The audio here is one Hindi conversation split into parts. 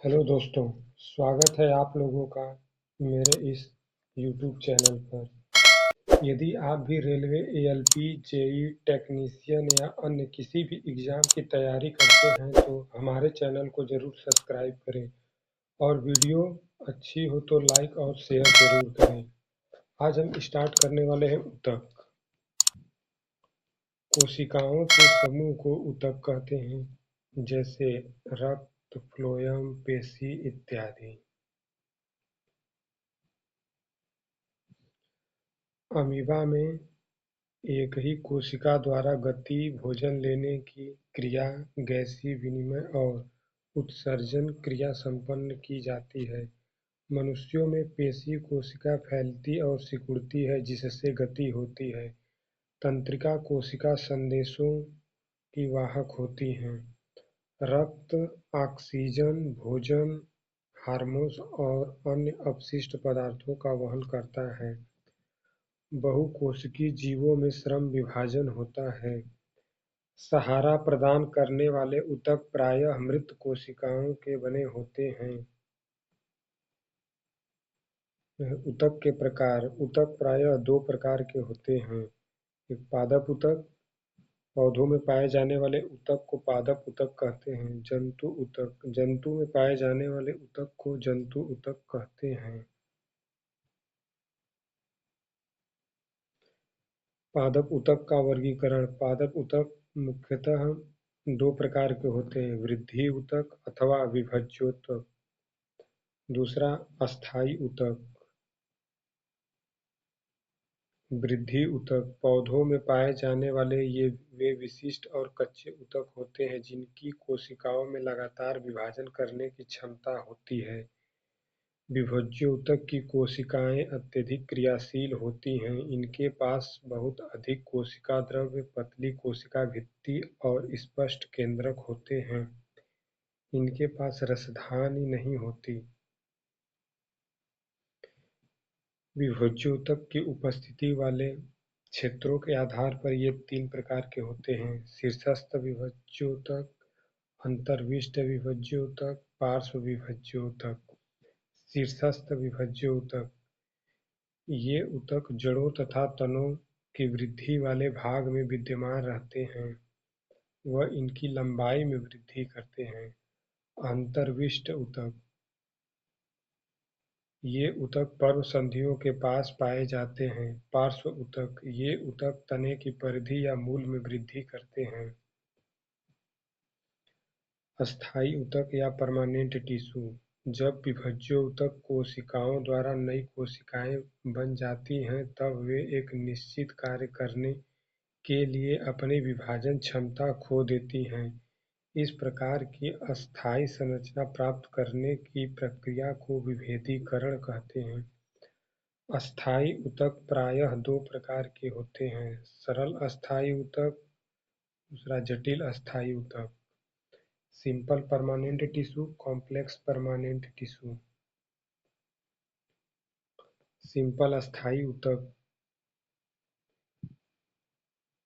हेलो दोस्तों, स्वागत है आप लोगों का मेरे इस यूट्यूब चैनल पर। यदि आप भी रेलवे, एएलपी, जेई टेक्नीशियन या अन्य किसी भी एग्ज़ाम की तैयारी करते हैं तो हमारे चैनल को ज़रूर सब्सक्राइब करें और वीडियो अच्छी हो तो लाइक और शेयर ज़रूर करें। आज हम स्टार्ट करने वाले हैं ऊतक। कोशिकाओं के समूह को ऊतक कहते हैं, जैसे रक्त, फ्लोएम, पेशी इत्यादि। अमीबा में एक ही कोशिका द्वारा गति, भोजन लेने की क्रिया, गैसीय विनिमय और उत्सर्जन क्रिया संपन्न की जाती है। मनुष्यों में पेशी कोशिका फैलती और सिकुड़ती है जिससे गति होती है। तंत्रिका कोशिका संदेशों की वाहक होती हैं। रक्त ऑक्सीजन, भोजन, हार्मोन और अन्य अपशिष्ट पदार्थों का वहन करता है। बहुकोशिकीय जीवों में श्रम विभाजन होता है। सहारा प्रदान करने वाले ऊतक प्रायः मृत कोशिकाओं के बने होते हैं। ऊतक के प्रकार। ऊतक प्रायः दो प्रकार के होते हैं। एक पादप ऊतक। पौधों में पाए जाने वाले ऊतक को पादप ऊतक कहते हैं। जंतु ऊतक। जंतु में पाए जाने वाले ऊतक को जंतु ऊतक कहते हैं। पादप ऊतक का वर्गीकरण। पादप ऊतक मुख्यतः दो प्रकार के होते हैं, वृद्धि ऊतक अथवा विभज्योतक। दूसरा, अस्थायी ऊतक। वृद्धि ऊतक। पौधों में पाए जाने वाले वे विशिष्ट और कच्चे ऊतक होते हैं जिनकी कोशिकाओं में लगातार विभाजन करने की क्षमता होती है। विभज्य ऊतक की कोशिकाएं अत्यधिक क्रियाशील होती हैं। इनके पास बहुत अधिक कोशिका द्रव्य, पतली कोशिका भित्ति और स्पष्ट केंद्रक होते हैं। इनके पास रसधानी नहीं होती। विभज्य ऊतक की उपस्थिति वाले क्षेत्रों के आधार पर ये तीन प्रकार के होते हैं: शीर्षस्थ विभज्य ऊतक, अंतर्विष्ट विभज्य ऊतक, पार्श्व विभज्य ऊतक। शीर्षस्थ विभज्य ऊतक। ये ऊतक जड़ों तथा तनों की वृद्धि वाले भाग में विद्यमान रहते हैं व इनकी लंबाई में वृद्धि करते हैं। अंतर्विष्ट ऊतक। ये ऊतक पर्णसंधियों के पास पाए जाते हैं। पार्श्व ऊतक। ये ऊतक तने की परिधि या मूल में वृद्धि करते हैं। अस्थायी ऊतक या परमानेंट टिश्यू। जब विभज्य ऊतक कोशिकाओं द्वारा नई कोशिकाएं बन जाती हैं तब वे एक निश्चित कार्य करने के लिए अपनी विभाजन क्षमता खो देती हैं। इस प्रकार की अस्थायी संरचना प्राप्त करने की प्रक्रिया को विभेदीकरण कहते हैं। अस्थायी ऊतक प्रायः दो प्रकार के होते हैं: सरल अस्थायी ऊतक, दूसरा जटिल अस्थायी ऊतक। Simple permanent tissue, complex permanent tissue. Simple अस्थायी ऊतक।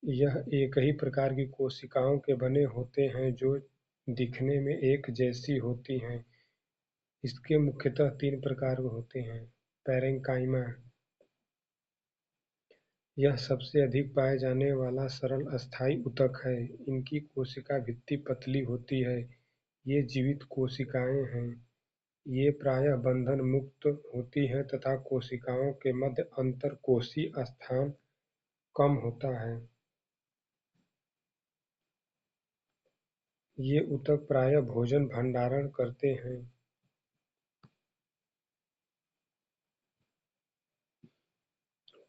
यह एक ही प्रकार की कोशिकाओं के बने होते हैं जो दिखने में एक जैसी होती हैं। इसके मुख्यतः तीन प्रकार होते हैं। पैरेन्काइमा। यह सबसे अधिक पाए जाने वाला सरल अस्थायी ऊतक है। इनकी कोशिका भित्ति पतली होती है। ये जीवित कोशिकाएं हैं। ये प्रायः बंधन मुक्त होती हैं तथा कोशिकाओं के मध्य अंतरकोशीय स्थान कम होता है। ये ऊतक प्रायः भोजन भंडारण करते हैं।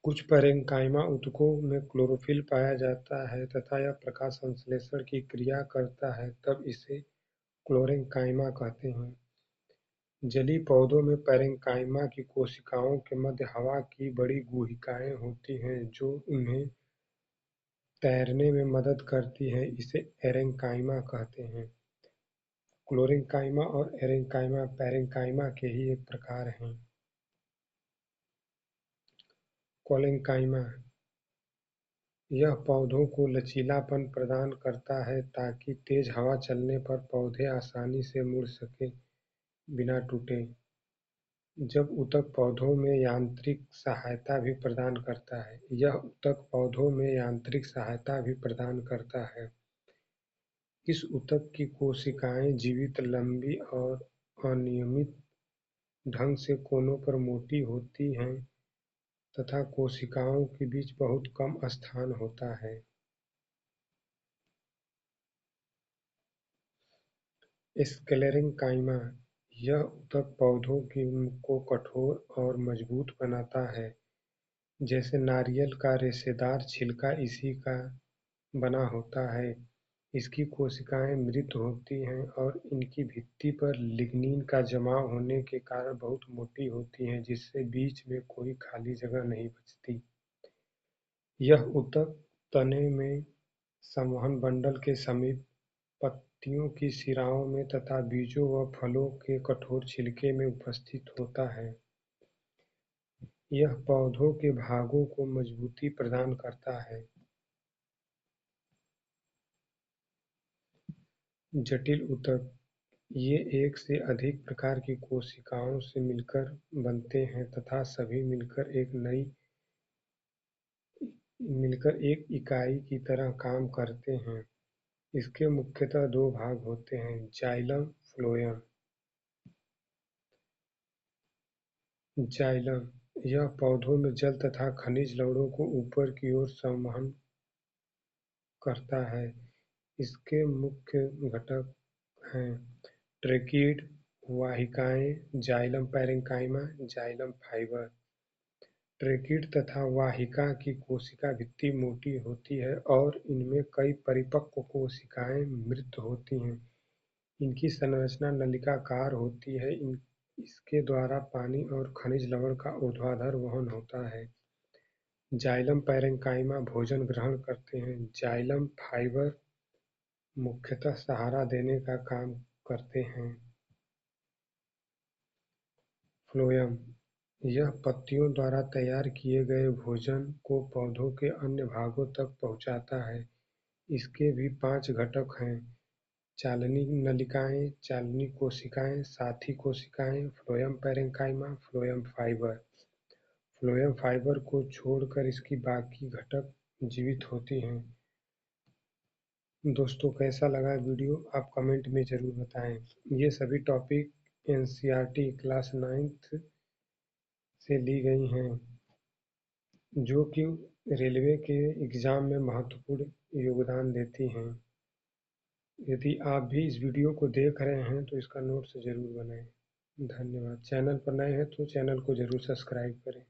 कुछ पैरेन्काइमा ऊतकों में क्लोरोफिल पाया जाता है तथा यह प्रकाश संश्लेषण की क्रिया करता है, तब इसे क्लोरेन्काइमा कहते हैं। जलीय पौधों में पैरेन्काइमा की कोशिकाओं के मध्य हवा की बड़ी गुहिकाएं होती हैं जो उन्हें तैरने में मदद करती हैं। इसे एरेन्काइमा कहते हैं। क्लोरेन्काइमा और एरेन्काइमा पैरेन्काइमा के ही एक प्रकार हैं। कोलेन्काइमा। यह पौधों को लचीलापन प्रदान करता है ताकि तेज हवा चलने पर पौधे आसानी से मुड़ सकें। बिना टूटे। जब ऊतक पौधों में यांत्रिक सहायता भी प्रदान करता है। यह ऊतक पौधों में यांत्रिक सहायता भी प्रदान करता है। इस ऊतक की कोशिकाएं जीवित, लंबी और अनियमित ढंग से कोनों पर मोटी होती हैं तथा कोशिकाओं के बीच बहुत कम स्थान होता है। स्क्लेरेंकाइमा: यह ऊतक पौधों को कठोर और मजबूत बनाता है। जैसे नारियल का रेशेदार छिलका इसी का बना होता है। इसकी कोशिकाएं मृत होती हैं और इनकी भित्ति पर लिग्निन का जमाव होने के कारण बहुत मोटी होती हैं, जिससे बीच में कोई खाली जगह नहीं बचती। यह ऊतक तने में संवहन बंडल के समीप, पत्तियों की सिराओं में तथा बीजों व फलों के कठोर छिलके में उपस्थित होता है। यह पौधों के भागों को मजबूती प्रदान करता है। जटिल ऊतक: ये एक से अधिक प्रकार की कोशिकाओं से मिलकर बनते हैं तथा सभी मिलकर एक इकाई की तरह काम करते हैं। इसके मुख्यतः दो भाग होते हैं: जाइलम, फ्लोएम। जाइलम: यह पौधों में जल तथा खनिज लवणों को ऊपर की ओर संवहन करता है। इसके मुख्य घटक हैं ट्रेकीड, वाहिकाएं, जाइलम पैरेन्काइमा, जाइलम फाइबर। ट्रेकीड तथा वाहिका की कोशिका भित्ति मोटी होती है और इनमें कई परिपक्व कोशिकाएं मृत होती हैं। इनकी संरचना नलिकाकार होती है। इसके द्वारा पानी और खनिज लवण का ऊर्ध्वाधर वहन होता है। जाइलम पैरेन्काइमा भोजन ग्रहण करते हैं। जाइलम फाइबर मुख्यतः सहारा देने का काम करते हैं। फ्लोएम: यह पत्तियों द्वारा तैयार किए गए भोजन को पौधों के अन्य भागों तक पहुंचाता है। इसके भी 5 घटक हैं: चालनी नलिकाएं, चालनी कोशिकाएं, साथी कोशिकाएं, phloem parenchyma, phloem fibre. Phloem fibre को छोड़कर इसकी बाकी घटक जीवित होती हैं। दोस्तों, कैसा लगा वीडियो आप कमेंट में ज़रूर बताएं। ये सभी टॉपिक एनसीईआरटी क्लास 9th से ली गई हैं, जो कि रेलवे के एग्ज़ाम में महत्वपूर्ण योगदान देती हैं। यदि आप भी इस वीडियो को देख रहे हैं तो इसका नोट्स ज़रूर बनाएं। धन्यवाद। चैनल पर नए हैं तो चैनल को ज़रूर सब्सक्राइब करें।